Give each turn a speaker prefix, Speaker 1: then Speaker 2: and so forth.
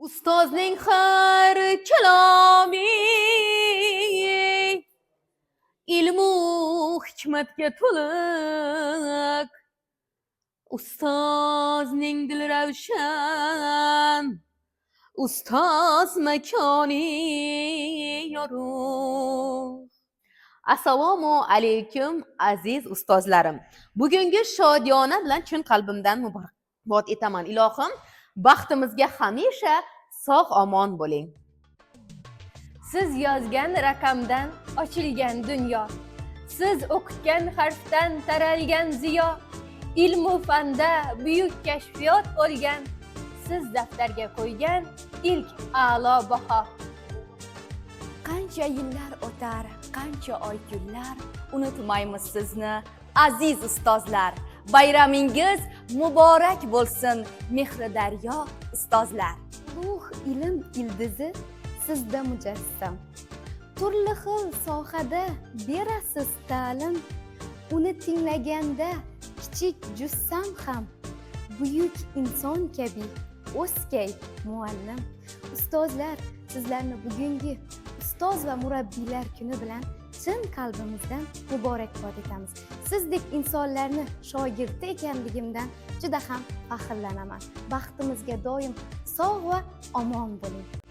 Speaker 1: Ustozning har kalomi ilmu hikmatga to'liq. Ustozning dili ravshan, ustoz makoni yorug'. Assalomu alaykum aziz ustozlarim. Bugungi shodiyona bilan chin qalbimdan muborakbod etaman. Ilohim, baxtimizga hamisha sog' omon bo'ling.
Speaker 2: Siz yozgan raqamdan ochilgan dunyo, siz o'qitgan harfdan taralgan ziyo, ilmu fanda buyuk kashfiyot bo'lgan, siz daftarga qo'ygan ilk a'lo baho.
Speaker 3: Qancha yillar o'tar, qancha oy kunlar, unutmaymiz sizni aziz ustozlar. Bayramingiz muborak bo'lsin mehri daryo ustozlar. Ruh ilm ildizi sizda mujassam. Turli xil sohada berasiz ta'lim. Uni tinglaganda kichik jussam ham buyuk inson kabi o'skay muallim. Ustozlar, sizlarni bugungi ustoz va murabbiylar kuni bilan chin qalbimizdan muborakbod etamiz. Sizdek insonlarni shogirdi ekanligimdan juda ham faxrlanaman. Baxtimizga doim sog' va omon bo'ling.